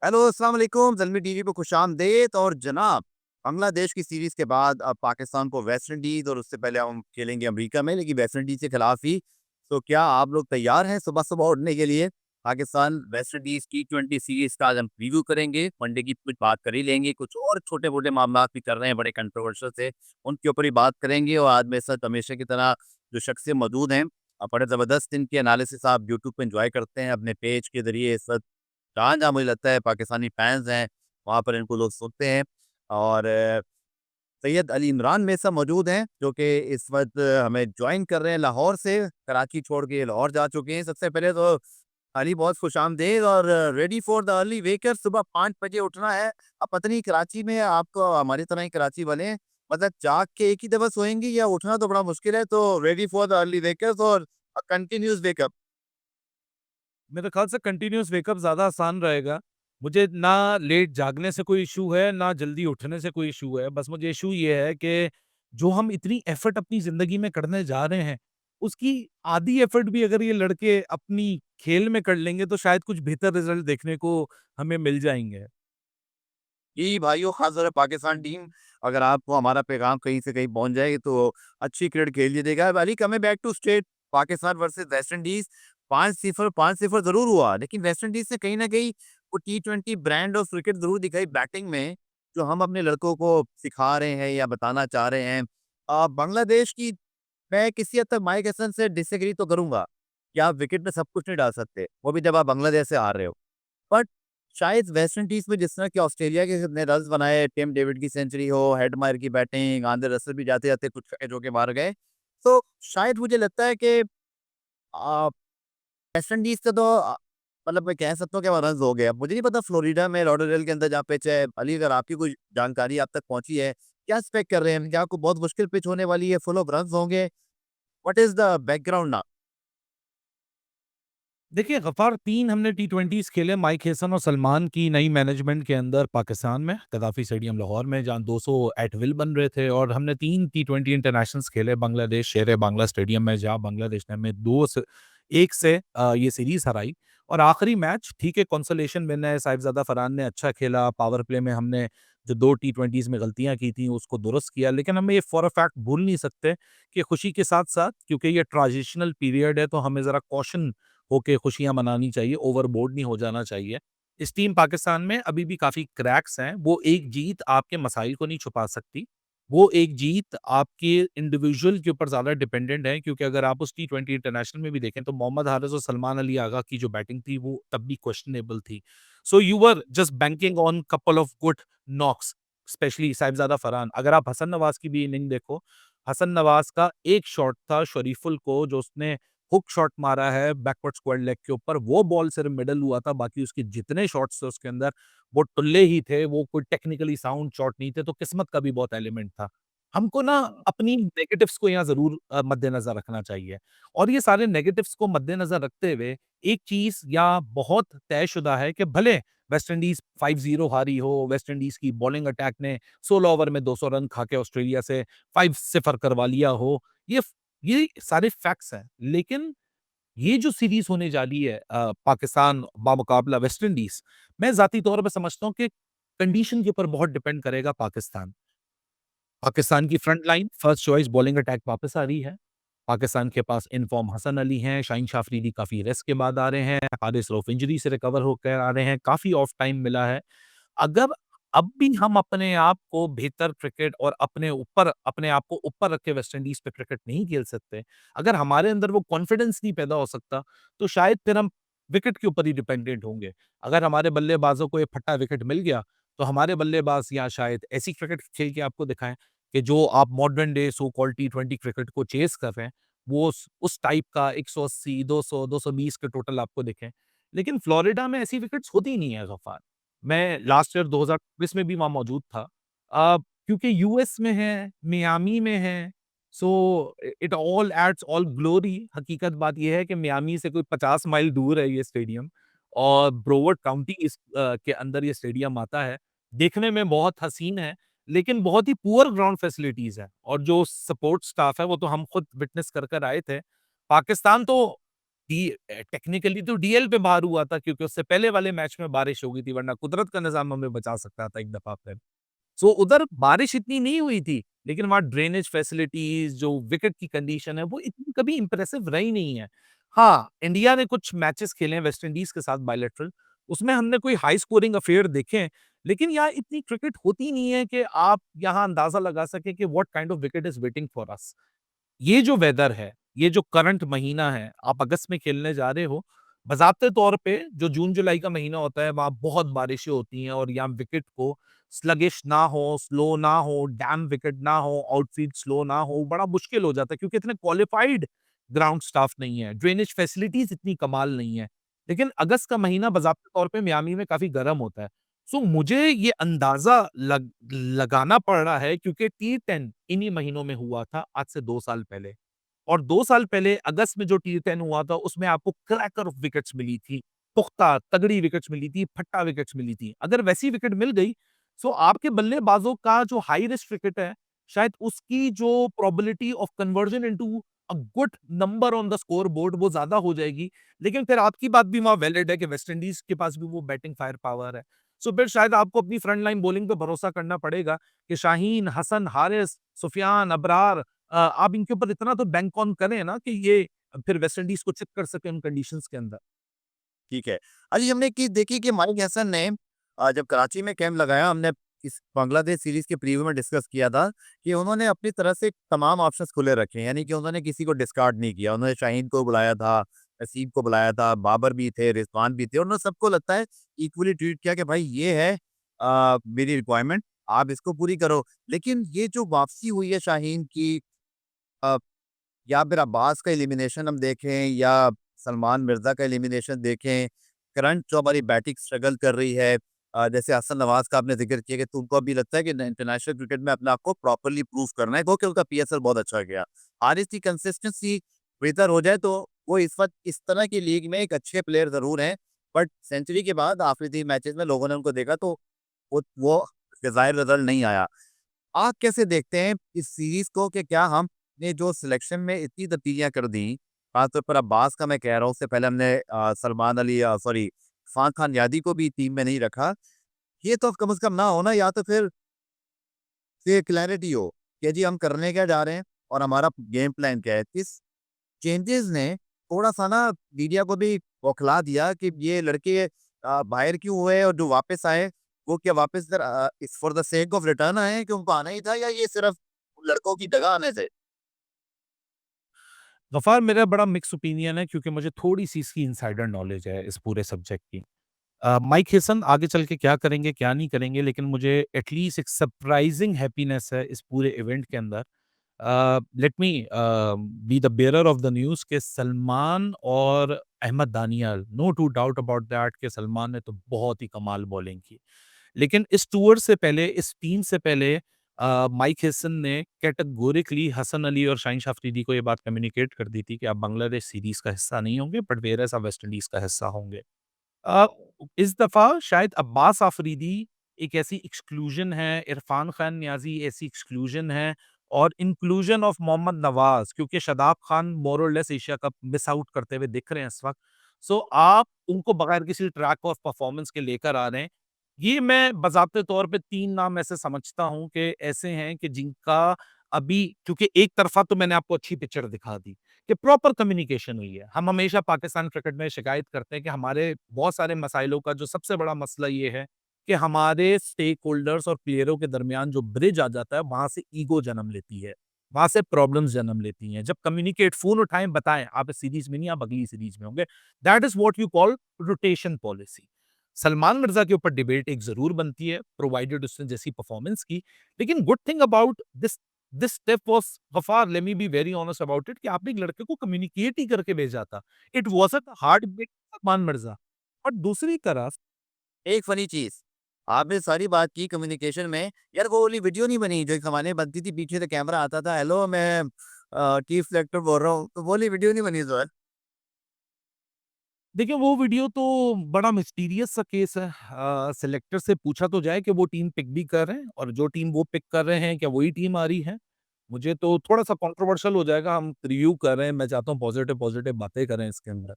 Hello, अस्सलाम वालेकुम। Zalmi TV पे खुशामदीद। और जनाब, बांग्लादेश की सीरीज़ के बाद अब पाकिस्तान को वेस्ट इंडीज़ और उससे पहले हम खेलेंगे अमेरिका में, लेकिन वेस्ट इंडीज़ के खिलाफ ही। तो क्या आप लोग तैयार हैं सुबह-सुबह उठने के लिए? पाकिस्तान वेस्ट इंडीज़ टी20 सीरीज़ का आज हम रिव्यू करेंगे। वनडे की कुछ बात कर ही लेंगे, कुछ और छोटे-मोटे मामलात भी कर रहे हैं, बड़े कंट्रोवर्शियल से, उनके ऊपर ही बात करेंगे। और आज मेरे साथ हमेशा की तरह जो शख्सियत मौजूद हैं, बड़े ज़बरदस्त इनके एनालिसिस आप यूट्यूब पे एन्जॉय करते हैं अपने पेज के ज़रिए इस वक़्त। जहाँ-जहाँ मुझे लगता है पाकिस्तानी फैन्स हैं, वहाँ पर इनको लोग सुनते हैं। और सैयद अली इमरान मेरे साथ मौजूद हैं, जो कि इस वक़्त हमें जॉइन कर रहे हैं लाहौर से। कराची छोड़ के लाहौर जा चुके हैं। सबसे पहले तो अली, बहुत खुशामदीद और ready for the early waker. सुबह 5 बजे उठना है। अब पता नहीं कराची में आपको हमारी तरह ही कराची वाले हैं, मतलब जाग के एक ही दफ़ा सोएँगे या उठना तो बड़ा मुश्किल है। तो रेडी फॉर द अर्ली वेकर्स और कंटीन्यूअस वेकअप। मेरे ख़्याल से कंटिन्यूअस वेकअप ज़्यादा आसान रहेगा। मुझे ना लेट जागने से कोई इश्यू है, ना जल्दी उठने से कोई इश्यू है। बस मुझे इश्यू ये है कि जो हम इतनी एफ़र्ट अपनी ज़िंदगी में करने जा रहे हैं, उसकी आधी एफ़र्ट भी अगर ये लड़के अपनी खेल में कर लेंगे, तो शायद कुछ बेहतर रिज़ल्ट देखने को हमें मिल जाएँगे। जी भाइयों, ख़ासतौर पे पाकिस्तान टीम, अगर आपको हमारा पैगाम कहीं से कहीं पहुँच जाए तो अच्छी क्रिकेट खेल जीतेगा। Ali, coming back to state, Pakistan versus West Indies, 5-0 ज़रूर हुआ, लेकिन वेस्ट इंडीज़ ने कहीं न कहीं वो टी20 ब्रांड ऑफ क्रिकेट ज़रूर दिखाई बैटिंग में, जो हम अपने लड़कों को सिखा रहे हैं या बताना चाह रहे हैं। बांग्लादेश की, मैं किसी हद तक माइक हसन से डिसएग्री तो करूँगा कि आप विकेट में सब कुछ नहीं डाल सकते, वो भी जब आप बांग्लादेश से हार रहे हो। बट शायद वेस्ट इंडीज़ में जिस तरह कि ऑस्ट्रेलिया के कितने रन्स बनाए, टिम डेविड की सेंचुरी हो, हेडमायर की बैटिंग, आंद्रे रसल भी जाते-जाते कुछ छक्के चौके मार गए। तो शायद मुझे लगता है कि अ, वेस्ट इंडीज़ का तो मतलब मैं कह सकता हूँ कि रन्स हो गए। अब मुझे नहीं पता फ्लोरिडा में लॉडरडेल के अंदर जहाँ पिच है, अली, अगर आपकी कोई जानकारी आप तक पहुँची है, क्या एक्सपेक्ट कर रहे हैं? क्या आपको बहुत मुश्किल पिच होने वाली है, फुल ऑफ रन्स होंगे? What is the background now? देखिए, गफ़ार 3 हमने टी20s खेले माइक हेसन और सलमान की नई मैनेजमेंट के अंदर पाकिस्तान में, गद्दाफ़ी स्टेडियम लाहौर में, जहाँ 200 एट विल बन रहे थे और हमने 3 टी20 इंटरनेशनल्स खेले बांग्लादेश शेर-ए-बांग्ला स्टेडियम में, जहाँ बांग्लादेश ने हमें 2 से 1 से ये सीरीज़ हराई। और आखिरी मैच ठीक है, कंसोलेशन विन है, साहिबज़ादा फरहान ने अच्छा खेला, पावर प्ले में हमने जो 2 टी20s में गलतियाँ की थी, उसको दुरुस्त किया। लेकिन हम ये फॉर अ फैक्ट भूल नहीं सकते कि खुशी के साथ-साथ, क्योंकि ये ट्रांजिशनल पीरियड है, तो हमें ज़रा कॉशन होके खुशियाँ मनानी चाहिए, ओवरबोर्ड नहीं हो जाना चाहिए। इस टीम पाकिस्तान में अभी भी काफ़ी क्रैक्स हैं, वो एक जीत आपके मसाइल को नहीं छुपा सकती। वो एक जीत आपके इंडिविजुअल के ऊपर ज़्यादा डिपेंडेंट है, क्योंकि अगर आप उस टी20 इंटरनेशनल में भी देखें तो मोहम्मद हारिस और सलमान अली आगा की जो बैटिंग थी वो तब भी क्वेश्चनेबल थी। So you were just banking on couple of good knocks, especially Sahibzada Farhan. अगर आप हसन नवाज़ की भी इनिंग देखो, हसन नवाज़ का एक शॉट था शरीफुल को, जो उसने हुक शॉट मारा है बैकवर्ड स्क्वायर लेग के ऊपर, वो बॉल सिर्फ मिडल हुआ था, बाकी उसके जितने शॉट्स थे उसके अंदर वो टुल्ले ही थे, वो कोई टेक्निकली साउंड शॉट नहीं थे, तो किस्मत का भी बहुत एलिमेंट था। हमको ना अपनी नेगेटिव्स को यहाँ ज़रूर मद्देनज़र रखना चाहिए, और ये सारे नेगेटिव्स को मद्देनज़र रखते हुए एक चीज़ या बहुत तयशुदा है कि भले वेस्ट इंडीज़ 5-0 हारी हो, वेस्ट इंडीज़ की बॉलिंग अटैक ने 16 ओवर में 200 रन खा के ऑस्ट्रेलिया से 5-0 करवा लिया हो, ये ये सारे फैक्ट्स हैं। लेकिन ये जो सीरीज़ होने जा रही है पाकिस्तान बामुकाबला वेस्ट इंडीज़, मैं ज़ाती तौर पे समझता हूँ कि कंडीशन के ऊपर बहुत डिपेंड करेगा पाकिस्तान। पाकिस्तान की front line first choice bowling attack वापस आ रही है। पाकिस्तान के पास इन फॉर्म हसन अली हैं, शाहीन शाह अफरीदी काफ़ी रेस्ट के बाद आ रहे हैं, हारिस रऊफ इंजरी से रिकवर होकर आ रहे हैं, काफ़ी ऑफ टाइम मिला है। अगर अब भी हम अपने आप को बेहतर क्रिकेट और अपने आप को ऊपर रख के वेस्ट इंडीज़ पे क्रिकेट नहीं खेल सकते, अगर हमारे अंदर वो कॉन्फिडेंस नहीं पैदा हो सकता, तो शायद फिर हम विकेट के ऊपर ही डिपेंडेंट होंगे। अगर हमारे बल्लेबाज़ों को ये फट्टा विकेट मिल गया, तो हमारे बल्लेबाज़ या शायद ऐसी क्रिकेट खेल के आपको दिखाएँ कि जो आप मॉडर्न डे सो कॉल्ड टी20 क्रिकेट को चेज़ कर रहे हैं, वो उस टाइप का 180, 200, 220 के टोटल आपको दिखें। लेकिन फ्लोरिडा में ऐसी विकेट्स होती ही नहीं है गफ़ार। मैं लास्ट ईयर 2020 में भी वहाँ मौजूद था। क्योंकि यूएस में है, मियामी में है, so it all adds all glory. हकीकत बात ये है कि मियामी से कोई 50 माइल दूर है ये स्टेडियम, और ब्रोवard काउंटी के अंदर ये स्टेडियम आता है। देखने में बहुत हसीन है, लेकिन बहुत ही पुअर ग्राउंड फैसिलिटीज़ है, और जो सपोर्ट स्टाफ है वो तो हम खुद विटनेस कर आए थे। पाकिस्तान तो टेक्निकली तो डीएल पे बाहर हुआ था क्योंकि उससे पहले वाले मैच में बारिश हो गई थी, वरना कुदरत का निज़ाम हमें बचा सकता था एक दफ़ा फिर। सो उधर बारिश इतनी नहीं हुई थी, लेकिन वहाँ ड्रेनेज फैसिलिटीज़, जो विकेट की कंडीशन है, वो इतनी कभी इम्प्रेसिव रही नहीं है। हाँ, इंडिया ने कुछ मैचेस खेले हैं वेस्ट इंडीज़ के साथ बायलैटरल, उसमें हमने कोई हाई स्कोरिंग अफेयर देखे हैं, लेकिन यहाँ इतनी क्रिकेट होती नहीं है कि आप यहाँ अंदाज़ा लगा सकें कि what kind of wicket is waiting for us. ये जो वेदर है, ये जो करंट महीना है, आप अगस्त में खेलने जा रहे हो, बज़ाब्ते तौर पे जो जून-जुलाई का महीना होता है, वहाँ बहुत बारिशें होती हैं और यहाँ विकेट को स्लगिश ना हो, स्लो ना हो, डैम विकेट ना हो, आउटफील्ड स्लो ना हो, बड़ा मुश्किल हो जाता है क्योंकि इतने क्वालिफाइड ग्राउंड स्टाफ नहीं है, ड्रेनेज फैसिलिटीज़ इतनी कमाल नहीं है। लेकिन अगस्त का महीना बज़ाब्ते तौर पे मियामी में काफ़ी गर्म होता है। सो मुझे ये अंदाज़ा लगाना पड़ रहा है क्योंकि टी10 इन्हीं महीनों में हुआ था आज से 2 साल पहले। और 2 साल पहले अगस्त में जो टी10 हुआ था उसमें आपको क्रैकर विकेट्स मिली थी, पुख्ता, तगड़ी विकेट्स मिली थी, फट्टा विकेट्स मिली थी। अगर वैसी विकेट मिल गई, सो आपके बल्लेबाजों का जो हाई रिस्क विकेट है, शायद उसकी जो probability of conversion into a good number on the score board वो ज़्यादा हो जाएगी। लेकिन फिर आपकी बात भी वहाँ वैलिड है कि वेस्ट इंडीज़ के पास भी वो बैटिंग फायर पावर है। सो फिर शायद आपको अपनी फ्रंट लाइन बॉलिंग पे भरोसा करना पड़ेगा कि शाहीन, हसन, हारिस, सुफियान, अबरार आप इनके ऊपर इतना तो बैंक ऑन करें ना कि ये फिर वेस्ट इंडीज़ को चित कर सके उन कंडीशंस के अंदर। ठीक है। अभी हमने एक चीज़ देखी कि माइक हैसन ने जब कराची में कैंप लगाया, हमने इस बांग्लादेश सीरीज़ के प्रीव्यू में डिस्कस किया था कि उन्होंने अपनी तरफ से तमाम ऑप्शंस खुले रखे हैं, यानी कि उन्होंने किसी को डिस्कार्ड नहीं किया। उन्होंने शाहीन को बुलाया था, नसीब को बुलाया था, बाबर भी थे, रिजवान भी थे, उन्होंने सबको लगता है इक्वली ट्रीट किया कि भाई ये है मेरी रिक्वायरमेंट, आप इसको पूरी करो। लेकिन ये जो वापसी हुई है शाहीन की, अ, या फिर अब्बास का एलिमिनेशन हम देखें या सलमान मिर्ज़ा का एलिमिनेशन देखें, करंट जो हमारी बैटिंग स्ट्रगल कर रही है, जैसे हसन नवाज़ का आपने ज़िक्र किया कि तुमको अभी लगता है कि न इंटरनेशनल क्रिकेट में अपने आप को प्रॉपर्ली प्रूव करना है, क्योंकि उनका पीएसएल बहुत अच्छा गया। हारिस की कंसिस्टेंसी बेहतर हो जाए तो वो इस वक़्त इस तरह की लीग में एक अच्छे प्लेयर ज़रूर हैं, बट सेंचुरी के बाद आखिरी 3 मैचेज़ में लोगों ने उनको देखा तो वो डिज़ायर्ड रिज़ल्ट नहीं आया। आप कैसे देखते हैं इस सीरीज़ को कि क्या हमने जो सिलेक्शन में इतनी तब्दीलियाँ कर दी, ख़ासतौर पर अब्बास का मैं कह रहा हूँ, उससे पहले हमने सलमान अली सॉरी इरफ़ान खान यादी को भी टीम में नहीं रखा। ये तो कम से कम ना हो ना, या तो फिर ये क्लैरिटी हो कि जी हम करने क्या जा रहे हैं और हमारा गेम प्लान क्या है। इस चेंजेज़ ने थोड़ा-सा ना मीडिया को भी बौखला दिया कि ये लड़के बाहर क्यों हुए और जो वापस आए, वो क्या वापस it's for the sake of return आए हैं कि उनको आना ही था, या ये सिर्फ़ लड़कों की जगह आने से? गफ़ार मेरा बड़ा मिक्स ओपिनियन है क्योंकि मुझे थोड़ी-सी इसकी इनसाइडर नॉलेज है इस पूरे सब्जेक्ट की। माइक हेसन आगे चल के क्या करेंगे, क्या नहीं करेंगे, लेकिन मुझे एटलीस्ट एक सरप्राइज़िंग हैप्पीनेस है इस पूरे इवेंट के अंदर। Let me be the bearer of the news कि सलमान और Ahmed Daniyal, no to doubt about that कि सलमान ने तो बहुत ही कमाल बॉलिंग की। लेकिन इस टूर से पहले, इस टीम से पहले माइक हेसन ने कैटेगोरिकली हसन अली और शाहीन अफरीदी को ये बात कम्युनिकेट कर दी थी कि आप बांग्लादेश सीरीज़ का हिस्सा नहीं होंगे, बट वेयरएज़ आप वेस्ट इंडीज़ का हिस्सा होंगे। अ, इस दफ़ा शायद अब्बास आफरीदी एक ऐसी एक्सक्लूज़न है, इरफ़ान खान नियाज़ी ऐसी एक्सक्लूज़न है और इंक्लूज़न ऑफ मोहम्मद नवाज़, क्योंकि शादाब खान मोर और less Asia cup miss out करते हुए दिख रहे हैं इस वक़्त। सो आप उनको बगैर किसी ट्रैक ऑफ परफ़ॉर्मेंस के लेकर आ रहे हैं। ये मैं बाज़ाब्ते तौर पे 3 नाम ऐसे समझता हूँ कि ऐसे हैं कि जिनका अभी, क्योंकि एक तरफ़ा तो मैंने आपको अच्छी पिक्चर दिखा दी कि प्रॉपर कम्युनिकेशन हुई है। हम हमेशा पाकिस्तान क्रिकेट में शिकायत करते हैं कि हमारे बहुत सारे मसाइलों का जो सबसे बड़ा मसला ये है कि हमारे स्टेक होल्डर्स और प्लेयरों के दरमियान जो ब्रिज आ जाता है, वहाँ से ईगो जन्म लेती है। वहाँ से प्रॉब्लम्स जन्म लेती हैं। जब कम्युनिकेट फ़ोन उठाएँ, बताएँ, आप इस सीरीज़ में नहीं, आप अगली सीरीज़ में होंगे। That is what you call rotation policy. Salman Mirza के ऊपर डिबेट एक ज़रूर बनती है, प्रोवाइडेड उसने जैसी परफ़ॉर्मेंस की। लेकिन good thing about this step was, Ghaffar, late me be very honest about it, कि आपने एक लड़के को कम्युनिकेट ही करके भेजा था। It wasn't hard break Salman Mirza. और दूसरी तरफ एक फ़नी चीज़, आपने सारी बात की कम्युनिकेशन में, यार वो वाली वीडियो नहीं बनी जो एक ज़माने में बनती थी, पीछे से कैमरा आता था, हेलो मैं चीफ सेलेक्टर बोल रहा हूँ, तो वो वाली वीडियो नहीं बनी सर? देखिए, वो वीडियो तो बड़ा मिस्टीरियस सा केस है। सेलेक्टर से पूछा तो जाए कि वो टीम पिक भी कर रहे हैं और जो टीम वो पिक कर रहे हैं, क्या वही टीम आ रही है? मुझे तो थोड़ा-सा कंट्रोवर्शियल हो जाएगा, हम रिव्यू कर रहे हैं, मैं चाहता हूँ पॉज़िटिव-पॉज़िटिव बातें करें इसके अंदर।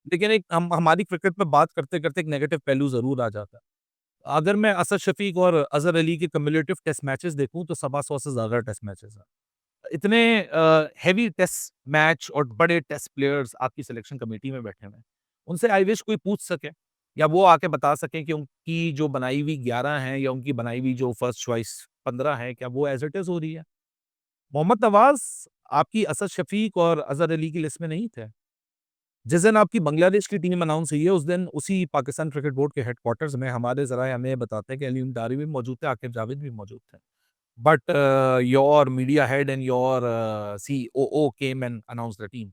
लेकिन एक हम हमारी क्रिकेट में बात करते-करते एक नेगेटिव पहलू ज़रूर आ जाता है। अगर मैं असद शफ़ीक और अज़हर अली के क्युमुलेटिव टेस्ट मैचेज़ देखूँ तो सवा 100 से ज़्यादा टेस्ट मैचेज़ हैं। इतने हेवी टेस्ट मैच और बड़े टेस्ट प्लेयर्स आपकी सिलेक्शन कमेटी में बैठे हुए हैं। उनसे आई विश कोई पूछ सके या वो आके बता सकें कि उनकी जो बनाई हुई 11 हैं या उनकी बनाई हुई जो फर्स्ट चॉइस 15 है, क्या वो एज़ इट इज़ हो रही है? मोहम्मद नवाज़ आपकी असद शफ़ीक और अज़हर अली की लिस्ट में नहीं थे। जिस दिन आपकी बांग्लादेश की टीम अनाउंस हुई है, उस दिन उसी पाकिस्तान क्रिकेट बोर्ड के हेडक्वार्टर्स में हमारे ज़राए हमें बताते हैं कि अलीम डारी भी मौजूद थे, आकिब जावेद भी मौजूद थे। But your media head and your COO came and announced the team.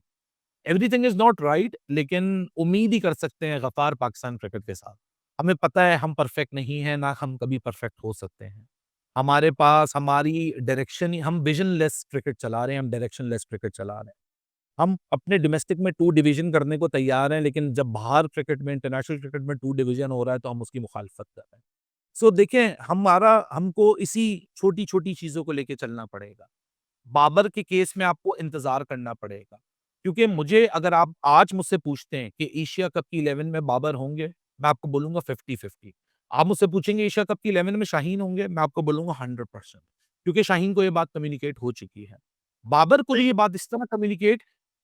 Everything is not right, लेकिन उम्मीद ही कर सकते हैं गफ़ार पाकिस्तान क्रिकेट के साथ। हमें पता है हम परफेक्ट नहीं हैं, ना हम कभी परफेक्ट हो सकते हैं। हमारे पास हमारी डायरेक्शन ही हम विज़नलेस क्रिकेट चला रहे हैं, हम डायरेक्शनलेस क्रिकेट चला रहे हैं। हम अपने डोमेस्टिक में 2 डिवीज़न करने को तैयार हैं, लेकिन जब बाहर क्रिकेट में, इंटरनेशनल क्रिकेट में 2 डिवीज़न हो रहा है, तो हम उसकी मुखालफत कर रहे हैं। सो देखें, हमको इसी छोटी-छोटी चीज़ों को लेके चलना पड़ेगा। बाबर के केस में आपको इंतज़ार करना पड़ेगा, क्योंकि मुझे अगर आप आज मुझसे पूछते हैं कि एशिया कप की 11 में बाबर होंगे, मैं आपको बोलूँगा 50-50। आप मुझसे पूछेंगे एशिया कप की 11 में शाहीन होंगे, मैं आपको बोलूँगा 100%, क्योंकि शाहीन को ये बात कम्युनिकेट हो चुकी है। बाबर को ये बात इस तरह कम्युनिकेट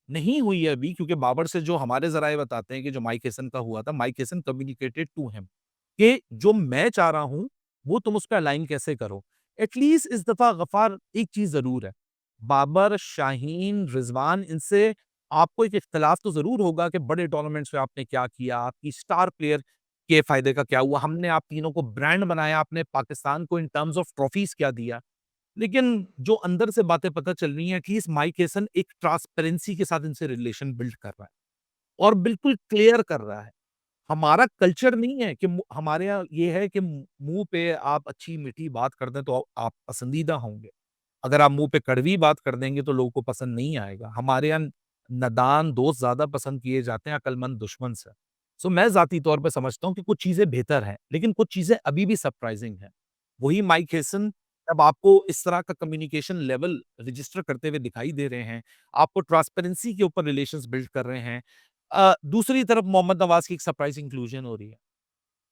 नहीं हुई है अभी, क्योंकि बाबर से जो हमारे ज़राए बताते हैं कि जो माइक हेसन का हुआ था, Mike Hesson communicated to him कि जो मैं चाह रहा हूँ, वो तुम उस पे अलाइन कैसे करो। एटलीस्ट इस दफ़ा गफ़ार एक चीज़ ज़रूर है, बाबर, शाहीन, रिज़वान इनसे आपको एक इख्तिलाफ तो ज़रूर होगा कि बड़े टूर्नामेंट्स में आपने क्या किया, आपकी स्टार प्लेयर के फ़ायदे का क्या हुआ, हमने आप तीनों को ब्रांड बनाया, आपने पाकिस्तान को इन टर्म्स ऑफ ट्रॉफीज़ क्या दिया। लेकिन जो अंदर से बातें पता चल रही हैं, एटलीस्ट माइक हेसन एक ट्रांसपेरेंसी के साथ इनसे रिलेशन बिल्ड कर रहा है और बिल्कुल क्लियर कर रहा है। हमारा कल्चर नहीं है कि हमारे यहाँ ये है कि मुँह पे आप अच्छी-मीठी बात कर दें तो आप पसंदीदा होंगे। अगर आप मुँह पे कड़वी बात कर देंगे तो लोगों को पसंद नहीं आएगा। हमारे यहाँ नादान दोस्त ज़्यादा पसंद किए जाते हैं अक्लमंद दुश्मन से। सो मैं ज़ाती तौर पे समझता हूँ कि कुछ चीज़ें बेहतर हैं, लेकिन कुछ चीज़ें अभी भी सरप्राइज़िंग हैं। वही माइक हेसन जब आपको इस तरह का कम्युनिकेशन लेवल रजिस्टर करते हुए दिखाई दे रहे हैं, आपको ट्रांसपेरेंसी के ऊपर रिलेशंस बिल्ड कर रहे हैं। दूसरी तरफ मोहम्मद नवाज़ की एक सरप्राइज़ इंक्लूजन हो रही है।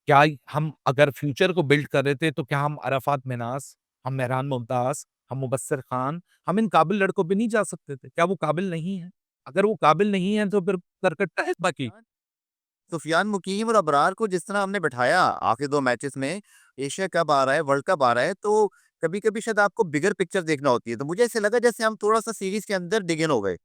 क्या हम अगर फ्यूचर को बिल्ड कर रहे थे, तो क्या हम अराफात मिनास, हम मेहरान मुमताज़, हम मुबस्सिर खान, हम इन काबिल लड़कों पे नहीं जा सकते थे? क्या वो काबिल नहीं हैं? अगर वो काबिल नहीं हैं, तो फिर करकट का है बाकी। सुफियान सुफियान मुकीम और अबरार को जिस तरह हमने बिठाया आखिरी 2 मैचेस में, एशिया कप आ रहा है, वर्ल्ड कप आ रहा है, तो कभी-कभी शायद आपको बिगर पिक्चर देखना होती है। तो मुझे ऐसे लगा जैसे हम थोड़ा-सा सीरीज़ के अंदर डिग इन हो गए।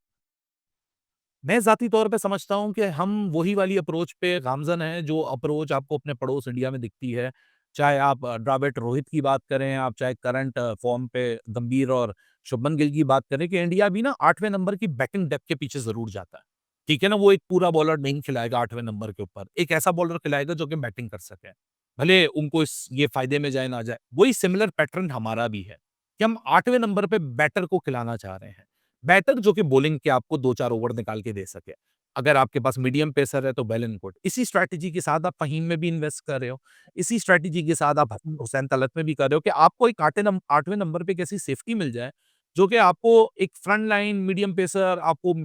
मैं ज़ाती तौर पे समझता हूँ कि हम वही वाली अप्रोच पे गामज़न हैं, जो अप्रोच आपको अपने पड़ोस इंडिया में दिखती है। चाहे आप द्रविड़ रोहित की बात करें, आप चाहे करंट फ़ॉर्म पे गंभीर और शुभमन गिल की बात करें कि इंडिया भी ना 8वें नंबर की बैटिंग डेप्थ के पीछे ज़रूर जाता है। ठीक है ना? वो एक पूरा बॉलर नहीं खिलाएगा 8वें नंबर के ऊपर। एक ऐसा बॉलर खिलाएगा जो कि बैटिंग कर सके। भले उनको इस ये फ़ायदे में जाए, ना जाए। वही सिमिलर पैटर्न हमारा भी है कि हम 8वें नंबर पे बैटर को खिलाना चाह रहे हैं। बैटर जो कि बॉलिंग के आपको 2-4 ओवर निकाल के दे सके। अगर आपके पास मीडियम पेसर है तो वेल एंड गुड। इसी स्ट्रैटेजी के साथ आप फ़हीम में भी इन्वेस्ट कर रहे हो। इसी स्ट्रैटेजी के साथ आप हसन हुसैन तलत में भी कर रहे हो कि आपको एक 8वें नंबर पे एक ऐसी सेफ्टी मिल जाए, जो कि आपको एक फ्रंट लाइन मीडियम पेसर आपको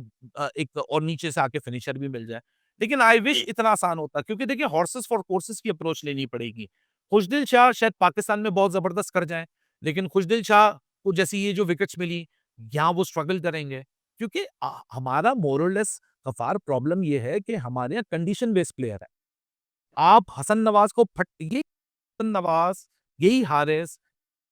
एक और नीचे से आके फिनिशर भी मिल जाए। लेकिन आई विश इतना आसान होता, क्योंकि देखिए हॉर्सेस फॉर कोर्सेस की अप्रोच लेनी पड़ेगी। खुशदिल शाह शायद पाकिस्तान में बहुत ज़बरदस्त कर जाएँ, लेकिन खुशदिल शाह को जैसी ये जो विकेट्स मिली, यहाँ वो स्ट्रगल करेंगे। क्योंकि हमारा मोर और लेस गफ़ार प्रॉब्लम ये है कि हमारे यहाँ कंडीशन बेस्ड प्लेयर है। आप हसन नवाज़ को फट ये हसन नवाज़, यही हारिस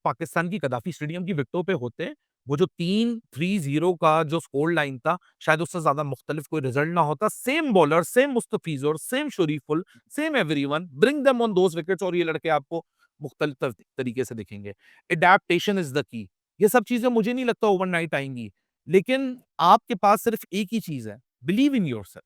पाकिस्तान की कदाफ़ी स्टेडियम की विकेटों पे होते, वो जो 3-3-0 का जो स्कोर लाइन था, शायद उससे ज़्यादा मुख्तलिफ कोई रिज़ल्ट ना होता। Same bowler, same Mustafizur, same Shariful, same everyone, bring them on those wickets और ये लड़के आपको मुख्तलिफ तरीके से दिखेंगे। Adaptation is the key. ये सब चीज़ें मुझे नहीं लगता ओवरनाइट आएँगी, लेकिन आपके पास सिर्फ़ एक ही चीज़ है, believe in yourself.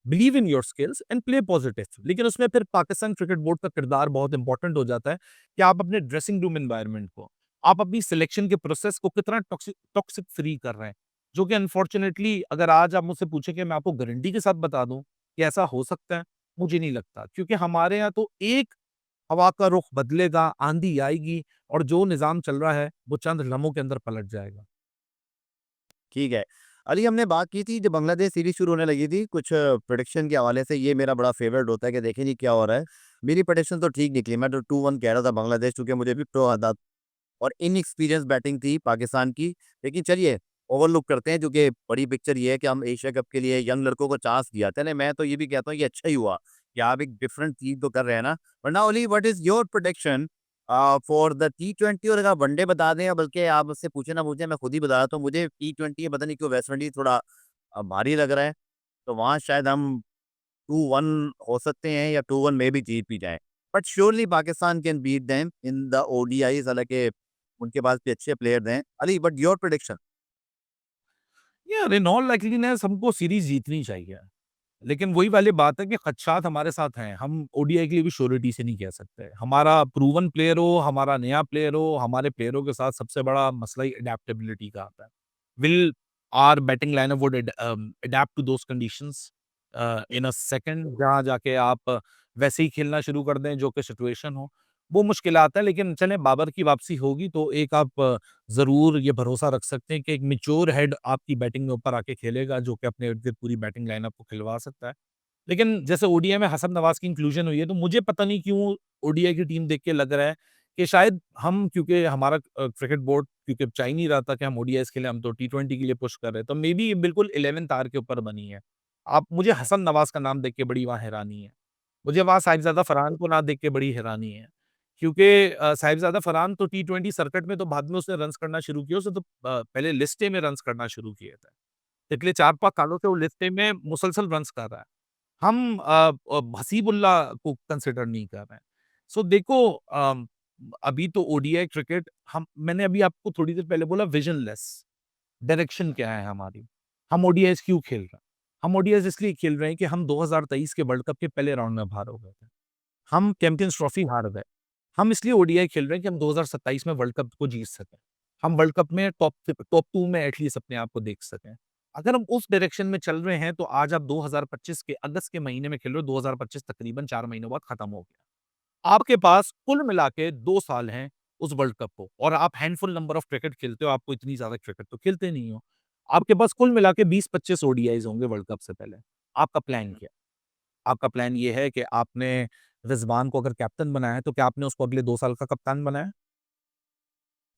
Believe in your skills and play positive. लेकिन उसमें फिर पाकिस्तान क्रिकेट बोर्ड का किरदार बहुत इंपॉर्टेंट हो जाता है कि आप अपने ड्रेसिंग रूम एनवायरनमेंट को, आप अपनी सिलेक्शन के प्रोसेस को कितना टॉक्सिक टॉक्सिक फ्री कर रहे हैं, जो कि अनफॉर्चुनेटली अगर आज आप मुझसे पूछे कि मैं आपको गारंटी के साथ बता दूं कि ऐसा हो सकता है, मुझे नहीं लगता, क्योंकि हमारे यहाँ तो एक हवा का रुख बदलेगा, आंधी आएगी और जो निज़ाम चल रहा है, वो चंद लम्हों के अंदर पलट जाएगा। ठीक है। अली हमने बात की थी जब बांग्लादेश सीरीज़ शुरू होने लगी थी कुछ प्रेडिक्शन के हवाले से ये मेरा बड़ा फ़ेवरेट होता है कि देखें जी क्या हो रहा है। मेरी प्रेडिक्शन तो ठीक निकली, मैं तो 2-1 कह रहा था बांग्लादेश क्योंकि मुझे भी प्रो आता और इनएक्सपीरियंस बैटिंग थी पाकिस्तान की। लेकिन चलिए ओवरलुक करते हैं क्योंकि बड़ी पिक्चर ये है कि हम एशिया कप के लिए यंग लड़कों को चांस दिया। चलें मैं तो ये भी कहता हूँ ये अच्छा ही हुआ कि आप एक डिफरेंट चीज़ तो कर रहे हैं ना। But now Ali what is your prediction for the टी20 और अगर आप वनडे बता दें या बल्कि आप मुझसे पूछे ना पूछें मैं खुद ही बता देता हूँ मुझे टी20 पता नहीं क्यों वेस्ट इंडीज़ थोड़ा भारी लग रहा है। तो वहाँ शायद हम 2-1 हो सकते हैं या 2-1 में भी जीत भी जाएँ। But surely Pakistan can beat them in the ODIs हालाँकि उनके पास भी अच्छे प्लेयर्स हैं। Ali what your prediction? यार इन ऑल लाइकलीनेस हमको सीरीज़ जीतनी चाहिए। लेकिन वही वाली बात है कि खदशात हमारे साथ हैं। हम ओडीआई के लिए भी श्योरिटी से नहीं कह सकते। हमारा प्रूवन प्लेयर हो, हमारा नया प्लेयर हो, हमारे प्लेयरों के साथ सबसे बड़ा मसला ही अडैप्टेबिलिटी का आता है। Will our batting lineup would adapt to those conditions in a second जहाँ जाके आप वैसे ही खेलना शुरू कर दें जो कि सिचुएशन हो, वो मुश्किलात है। लेकिन चलें बाबर की वापसी होगी तो एक आप ज़रूर ये भरोसा रख सकते हैं कि एक मैच्योर हेड आपकी बैटिंग में ऊपर आके खेलेगा जो कि अपने इर्द-गिर्द पूरी बैटिंग लाइनअप को खिलवा सकता है। लेकिन जैसे ओडीआई में हसन नवाज़ की इंक्लूजन हुई है, तो मुझे पता नहीं क्यों ओडीआई की टीम देख के लग रहा है कि शायद हम क्योंकि हमारा क्रिकेट बोर्ड क्योंकि चाह ही नहीं रहा था कि हम ओडीआईज़ खेलें, हम तो टी20 के लिए पुश कर रहे हैं। तो मेबी ये बिल्कुल 11th आवर के ऊपर बनी है। आप मुझे हसन नवाज़ का नाम देख के बड़ी वहाँ हैरानी है। मुझे वहाँ साहिबज़ादा फरहान को ना देख के बड़ी हैरानी है। क्योंकि साहिबज़ादा फरहान तो टी20 सर्किट में तो बाद में उसने रन्स करना शुरू किए, उसने तो पहले लिस्ट ए में रन्स करना शुरू किए थे। पिछले 4-5 सालों से वो लिस्ट ए में मुसलसल रन्स कर रहा है। हम हसीबुल्लाह को कंसिडर नहीं कर रहे हैं। सो देखो अभी तो ओडीआई क्रिकेट हम मैंने अभी आपको थोड़ी देर पहले बोला विजनलेस, डायरेक्शन क्या है हमारी? हम ओडीआईज़ क्यों खेल रहे हैं? हम ओडीआईज़ इसलिए खेल रहे हैं कि हम 2023 के वर्ल्ड कप के पहले राउंड में बाहर हो गए थे। हम चैंपियंस ट्रॉफी हार गए। हम इसलिए ओडीआई खेल रहे हैं कि हम 2027 में वर्ल्ड कप को जीत सकें। हम वर्ल्ड कप में टॉप 2 में एटलीस्ट अपने आप को देख सकें। अगर हम उस डायरेक्शन में चल रहे हैं, तो आज आप 2025 के अगस्त के महीने में खेल रहे हो, 2025 तकरीबन 4 महीनों बाद खत्म हो गया। आपके पास कुल मिला के 2 साल हैं उस वर्ल्ड कप को और आप हैंडफुल नंबर ऑफ क्रिकेट खेलते हो, आपको इतनी ज़्यादा क्रिकेट तो खेलते नहीं हो। आपके पास कुल मिला के 20-25 ओडीआईज़ होंगे वर्ल्ड कप से पहले। आपका प्लान क्या है? आपका प्लान ये है कि आपने रिज़वान को अगर कैप्टन बनाया है, तो क्या आपने उसको अगले 2 साल का कप्तान बनाया है?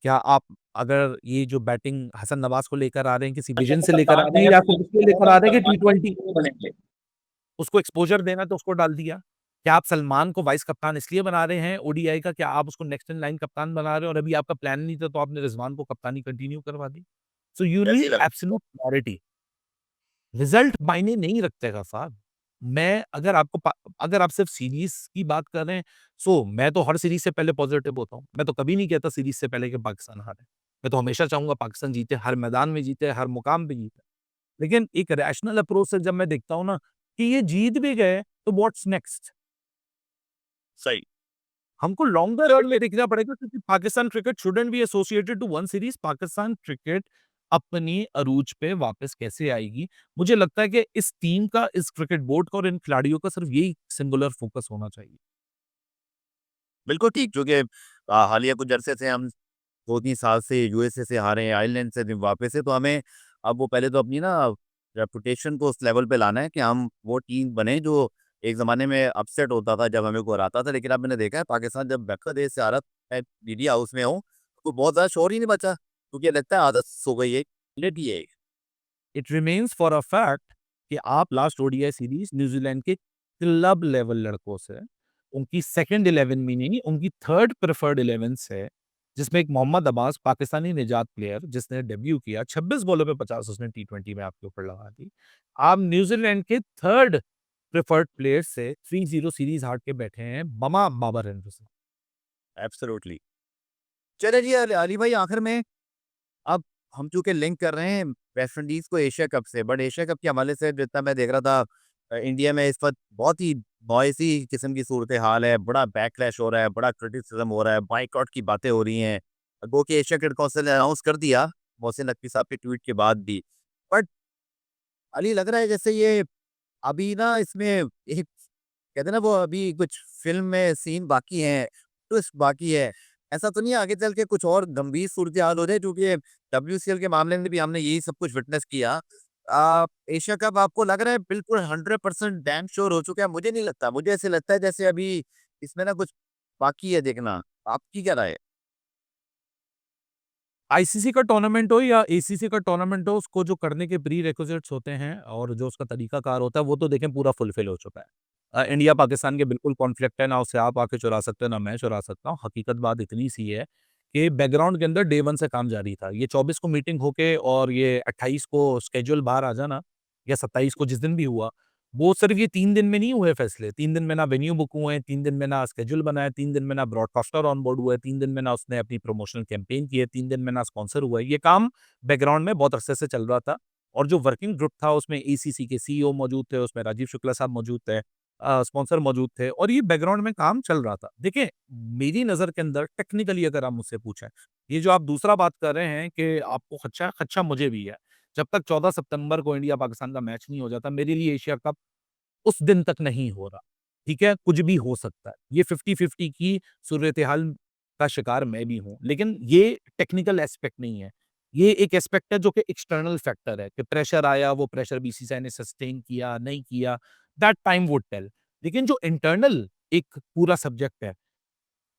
क्या आप अगर ये जो बैटिंग हसन नवाज़ को लेकर आ रहे हैं, किसी विज़न से लेकर आ रहे हैं या फिर इसलिए लेकर आ रहे हैं कि टी20 उसको एक्सपोज़र देना है तो उसको डाल दिया? क्या आप सलमान को वाइस कप्तान इसलिए बना रहे हैं ओडीआई का, क्या आप उसको नेक्स्ट इन लाइन कप्तान बना रहे हो और अभी आपका प्लान नहीं था तो आपने रिज़वान को कप्तानी कंटिन्यू करवा दी? So you need absolute clarity. Result मायने नहीं रखते गफ़ार। मैं अगर आपको अगर आप सिर्फ़ सीरीज़ की बात कर रहे हैं, सो मैं तो हर सीरीज़ से पहले पॉज़िटिव होता हूँ। मैं तो कभी नहीं कहता सीरीज़ से पहले कि पाकिस्तान हारे। मैं तो हमेशा चाहूँगा पाकिस्तान जीते, हर मैदान में जीते, हर मुकाम पे जीते। लेकिन एक रैशनल अप्रोच से जब मैं देखता हूँ ना कि ये जीत भी गए, तो व्हाट्स नेक्स्ट? सही। हमको लॉन्गर रन में देखना पड़ेगा क्योंकि Pakistan cricket shouldn't be associated to one series. Pakistan cricket अपनी अरूज पे वापस कैसे आएगी? मुझे लगता है कि इस टीम का, इस क्रिकेट बोर्ड का और इन खिलाड़ियों का सिर्फ यही सिंगुलर फोकस होना चाहिए। बिल्कुल ठीक क्योंकि हालिया कुछ अरसे से हम 2-3 साल से यूएसए से हारे हैं, आयरलैंड से जिम्बाब्वे से तो हमें अब वो पहले तो अपनी ना रेपुटेशन को उस लेवल पे लाना है कि हम वो टीम बने जो एक ज़माने में अपसेट होता था जब हमें को हराता था। लेकिन अब मैंने देखा है पाकिस्तान जब बांग्लादेश से हारा मैं मीडिया हाउस में हूँ, तो बहुत ज़्यादा शोर ही नहीं बचा क्योंकि लगता है आदत सो गई है, लेटी है। It remains for a fact कि आप लास्ट ओडीआई सीरीज़ न्यूज़ीलैंड के क्लब लेवल लड़कों से, उनकी सेकंड 11 में नहीं, उनकी थर्ड प्रेफर्ड 11 से, जिसमें एक मोहम्मद अब्बास पाकिस्तानी निजात प्लेयर जिसने डेब्यू किया, 26 बॉलों पे 50 उसने टी20 में आपके ऊपर लगा दी। आप न्यूज़ीलैंड के थर्ड प्रेफर्ड प्लेयर से 3-0 सीरीज़ हार के बैठे हैं, बमा बाबर एंडरसन। एब्सोल्युटली। चलिए जी अली भाई आखिर में अब हम चूँकि लिंक कर रहे हैं वेस्ट इंडीज़ को एशिया कप से, बट एशिया कप के हवाले से जितना मैं देख रहा था इंडिया में इस वक़्त बहुत ही नॉइज़ी किस्म की सूरत-ए-हाल है, बड़ा बैकलैश हो रहा है, बड़ा क्रिटिसिज़्म हो रहा है, बायकॉट की बातें हो रही हैं। गो कि एशिया क्रिकेट काउंसिल ने अनाउंस कर दिया, मोहसिन नकवी साहब के ट्वीट के बाद भी। बट अली लग रहा है जैसे ये अभी ना इसमें एक कहते हैं ना वो अभी कुछ फ़िल्म में सीन बाकी हैं, ट्विस्ट बाकी है। ऐसा तो नहीं है आगे चल के कुछ और गंभीर सूरत-ए-हाल हो जाए क्योंकि डब्ल्यूसीएल के मामले में भी हमने यही सब कुछ विटनेस किया। एशिया कप आपको लग रहा है बिल्कुल 100% डैम श्योर हो चुका है? मुझे नहीं लगता, मुझे ऐसे लगता है जैसे अभी इसमें ना कुछ बाकी है देखना। आपकी क्या राय है? आईसीसी का टूर्नामेंट हो या एसीसी का टूर्नामेंट हो, उसको जो करने के प्री-रिक्विजिट्स होते हैं और जो उसका तरीकाकार होता है, वो तो देखें पूरा फुलफिल हो चुका है। इंडिया पाकिस्तान के बिल्कुल कॉन्फ्लिक्ट है, ना उसे आप आके चुरा सकते हो, ना मैं चुरा सकता हूँ। हकीकत बात इतनी सी है कि बैकग्राउंड के अंदर डे 1 से काम जारी था। ये 24 को मीटिंग होके और ये 28 को शेड्यूल बाहर आ जाना या 27 को जिस दिन भी हुआ, वो सिर्फ़ ये 3 दिन में नहीं हुए फैसले। 3 दिन में ना वेन्यू बुक हुए हैं, 3 दिन में ना शेड्यूल बना है, 3 दिन में ना ब्रॉडकास्टर ऑन बोर्ड हुए, 3 दिन में ना उसने अपनी प्रमोशनल कैंपेन की है, 3 दिन में ना स्पॉन्सर हुआ है। ये काम बैकग्राउंड में बहुत अरसे से चल रहा था और जो वर्किंग ग्रुप था उसमें एसीसी के सीईओ मौजूद थे, उसमें राजीव शुक्ला साहब मौजूद थे, स्पॉन्सर मौजूद थे और ये बैकग्राउंड में काम चल रहा था। देखिए, मेरी नज़र के अंदर टेक्निकली अगर आप मुझसे पूछें, ये जो आप दूसरा बात कर रहे हैं कि आपको खदशा खदशा मुझे भी है। जब तक 14 सितंबर को इंडिया-पाकिस्तान का मैच नहीं हो जाता, मेरे लिए एशिया कप उस दिन तक नहीं हो रहा, ठीक है? कुछ भी हो सकता है। ये 50-50 की सूरत-ए-हाल का शिकार मैं भी हूँ, लेकिन ये टेक्निकल एस्पेक्ट नहीं है। ये एक एस्पेक्ट है जो कि एक्सटर्नल फैक्टर है कि प्रेशर आया, वो प्रेशर बीसीसीआई ने सस्टेन किया, नहीं किया, दैट टाइम वुड टेल। लेकिन जो इंटरनल एक पूरा सब्जेक्ट है,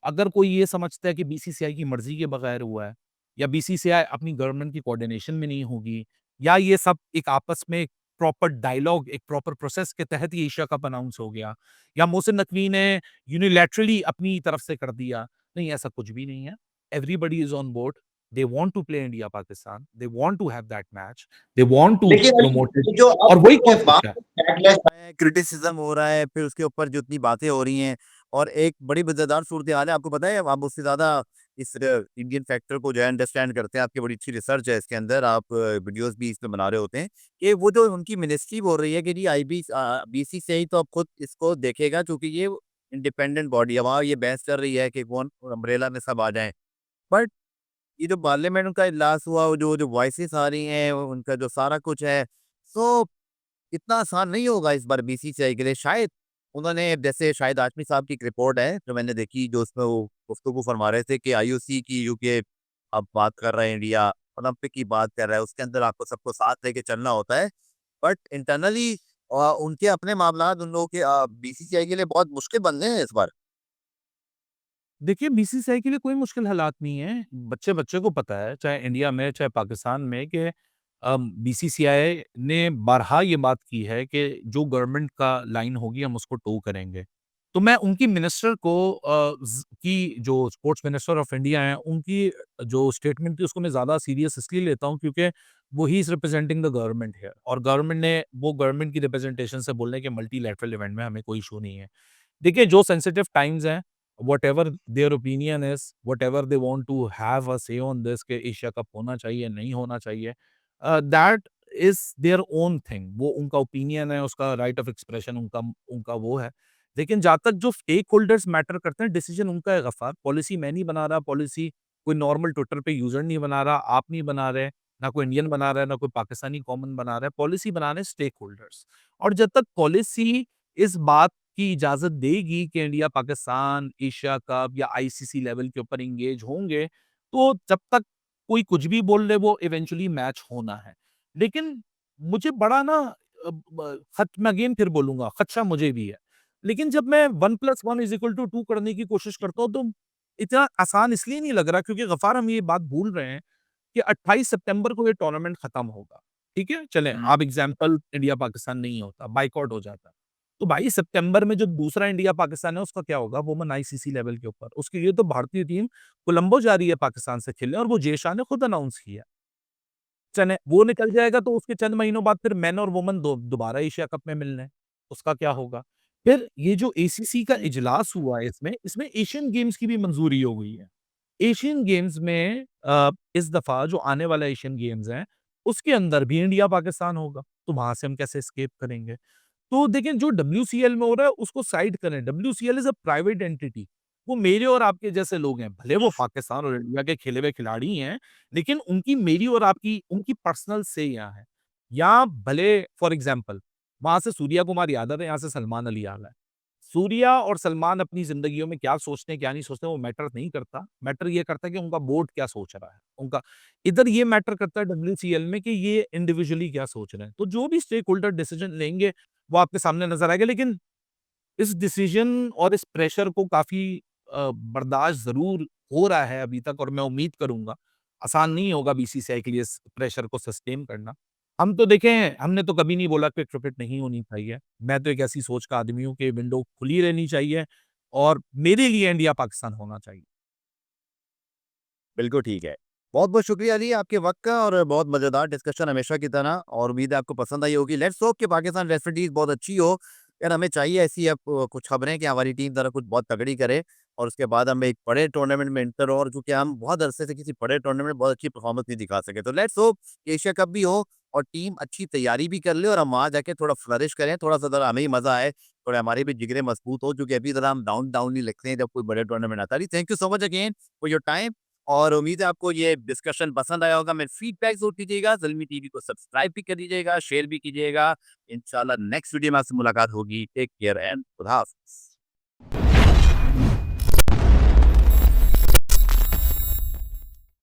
अगर कोई ये समझता है कि बीसीसीआई की मर्ज़ी के बगैर हुआ है या बीसीसीआई अपनी गवर्नमेंट की कोऑर्डिनेशन में नहीं होगी या ये सब एक आपस में प्रॉपर डायलॉग, एक प्रॉपर प्रोसेस के तहत ये एशिया कप अनाउंस हो गया या मोहसिन नकवी ने यूनिलैटरली अपनी तरफ से कर दिया। नहीं, ऐसा कुछ भी नहीं है। Everybody is on board. They want to play India Pakistan. They want to have that match. They want to लेकिन अली, प्रमोट इट ये जो और अब वही ये कॉन्सेप्ट बात है। बैकलैश है, क्रिटिसिज्म हो रहा है, फिर उसके ऊपर जो इतनी बातें हो रही हैं और एक बड़ी मज़ेदार सूरत-ए-हाल है, आपको पता है आप मुझसे ज़्यादा इस इंडियन फैक्टर को जो है अंडरस्टैंड करते हैं, आपकी बड़ी अच्छी रिसर्च है इसके अंदर, आप वीडियोज़ भी इसमें बना रहे होते हैं, कि वो जो उनकी मिनिस्ट्री बोल रही है कि जी बीसीसीआई तो अब खुद इसको देखेगा क्योंकि ये इंडिपेंडेंट बॉडी है, वहाँ ये बहस चल रही है कि कौन अम्ब्रेला में सब आ जाएँ। बट ये जो पार्लियामेंट उनका इजलास हुआ, वो जो जो वॉइसेस आ रही हैं, उनका जो सारा कुछ है, सो इतना आसान नहीं होगा इस बार बीसीसीआई के लिए। शायद उन्होंने जैसे शाहिद हाशमी साहब की एक रिपोर्ट है, जो मैंने देखी, जो उसमें वो गुफ्तगू फरमा रहे थे कि आईओसी की यूके अब बात कर रहा है इंडिया, ओलंपिक की बात कर रहा है, उसके अंदर आपको सबको साथ लेके चलना होता है। बट इंटरनली उनके अपने मामलात उन लोगों के बीसीसीआई के लिए बहुत मुश्किल बन रहे हैं इस बार। देखिए, बीसीसीआई के लिए कोई मुश्किल हालात नहीं है। बच्चे-बच्चे को पता है, चाहे इंडिया में, चाहे पाकिस्तान में कि बीसीसीआई ने बारहा ये बात की है कि जो गवर्नमेंट का लाइन होगी, हम उसको टो करेंगे। तो मैं उनकी मिनिस्टर को की जो स्पोर्ट्स मिनिस्टर ऑफ इंडिया हैं, उनकी जो स्टेटमेंट थी, उसको मैं ज़्यादा सीरियस इसलिए लेता हूँ क्योंकि वो he is representing the government here और गवर्नमेंट ने वो गवर्नमेंट की रिप्रेजेंटेशन से बोल रहे हैं कि मल्टीलैटरल इवेंट में हमें कोई इश्यू नहीं है। देखिए, जो सेंसिटिव टाइम्स हैं whatever their opinion is, whatever they want to have a say on this कि एशिया कप होना चाहिए, नहीं होना चाहिए, that is their own thing. वो उनका ओपिनियन है, उसका राइट ऑफ एक्सप्रेशन उनका उनका वो है। लेकिन जहाँ तक जो स्टेक होल्डर्स मैटर करते हैं, डिसीजन उनका है गफ़ार। पॉलिसी मैं नहीं बना रहा, पॉलिसी कोई नॉर्मल ट्विटर पे यूज़र नहीं बना रहा, आप नहीं बना रहे, ना कोई इंडियन बना रहा है, ना कोई पाकिस्तानी कॉमन बना रहा है। पॉलिसी बना रहे हैं स्टेक होल्डर्स और जब तक पॉलिसी इस बात की इजाज़त देगी कि इंडिया पाकिस्तान एशिया कप या आईसीसी लेवल के ऊपर एंगेज होंगे, तो जब तक कोई कुछ भी बोल ले वो इवेंचुअली मैच होना है। लेकिन मुझे बड़ा ना अ, ब खत मैं अगेन फिर बोलूँगा खदशा मुझे भी है। लेकिन जब मैं 1 + 1 = 2 करने की कोशिश करता हूँ, तो इतना आसान इसलिए नहीं लग रहा क्योंकि गफ़ार हम ये बात भूल रहे हैं कि 28 सितंबर को ये टूर्नामेंट खत्म होगा। ठीक है? चलें अब एग्ज़ाम्पल इंडिया पाकिस्तान नहीं होता, बायकॉट हो जाता। तो 22 सितंबर में जो दूसरा इंडिया पाकिस्तान है उसका क्या होगा? वुमेन आईसीसी लेवल के ऊपर। उसके लिए तो भारतीय टीम कोलंबो जा रही है पाकिस्तान से खेलने और वो जेशा ने खुद अनाउंस किया। चलें वो निकल जाएगा तो उसके चंद महीनों बाद फिर मेन और वुमेन दोबारा एशिया कप में मिलना है। उसका क्या होगा? फिर ये जो एसीसी का इजलास हुआ है इसमें एशियन गेम्स की भी मंजूरी हो गई है। एशियन गेम्स में इस दफ़ा जो आने वाला एशियन गेम्स है, उसके अंदर भी इंडिया पाकिस्तान होगा। तो वहाँ से हम कैसे एस्केप करेंगे? तो देखिए जो डब्ल्यूसीएल में हो रहा है उसको साइड करें। WCL is a private entity. वो मेरे और आपके जैसे लोग हैं। भले वो पाकिस्तान और इंडिया के खेले हुए खिलाड़ी हैं, लेकिन उनकी मेरी और आपकी उनकी पर्सनल से यहाँ है। यहाँ भले फॉर एग्ज़ाम्पल वहाँ से सूर्या कुमार यादव है, यहाँ से सलमान अली यादव है। सूर्या और सलमान अपनी ज़िंदगियों में क्या सोचते हैं, क्या नहीं सोचते हैं, वो मैटर नहीं करता। मैटर ये करता है कि उनका बोर्ड क्या सोच रहा है। उनका इधर ये मैटर करता है डब्ल्यूसीएल में कि ये इंडिविजुअली क्या सोच रहे हैं। तो जो भी स्टेक होल्डर डिसीज़न लेंगे, वो आपके सामने नज़र आएगा। लेकिन इस डिसीज़न और इस प्रेशर को काफ़ी बर्दाश्त ज़रूर हो रहा है अभी तक और मैं उम्मीद करूँगा, आसान नहीं होगा बीसीसीआई के लिए इस प्रेशर को सस्टेन करना। हम तो देखें, हमने तो कभी नहीं बोला कि क्रिकेट नहीं होनी चाहिए। मैं तो एक ऐसी सोच का आदमी हूँ कि विंडो खुली रहनी चाहिए और मेरे लिए इंडिया-पाकिस्तान होना चाहिए। बिल्कुल ठीक है। बहुत-बहुत शुक्रिया अली आपके वक़्त का और बहुत मज़ेदार डिस्कशन हमेशा की तरह और उम्मीद है आपको पसंद आई होगी। लेट्स होप कि पाकिस्तान वेस्ट इंडीज़ बहुत अच्छी हो। यार हमें चाहिए ऐसी अब कुछ खबरें कि हमारी टीम ज़रा कुछ बहुत तगड़ी करे और उसके बाद हम एक बड़े टूर्नामेंट में एंटर हो और क्योंकि हम बहुत अरसे से किसी बड़े टूर्नामेंट में बहुत अच्छी परफ़ॉर्मेंस नहीं दिखा सके। तो लेट्स होप कि एशिया कप भी हो और टीम अच्छी तैयारी भी कर ले और हम वहाँ जाके थोड़ा फ्लरिश करें, थोड़ा-सा ज़रा हमें ही मज़ा आए, थोड़े हमारे भी जिगरें मज़बूत हो क्योंकि अभी ज़रा हम डाउन डाउन ही लगते हैं जब कोई बड़े टूर्नामेंट आता है। Thank you so much again for your time. और उम्मीद है आपको ये डिस्कशन पसंद आया होगा। मेरे फीडबैक ज़रूर दीजिएगा। ज़ल्मी टीवी को सब्सक्राइब भी कर दीजिएगा, शेयर भी कीजिएगा। इंशाल्लाह नेक्स्ट वीडियो में आपसे मुलाकात होगी। टेक केयर एंड खुदा हाफ़िज़।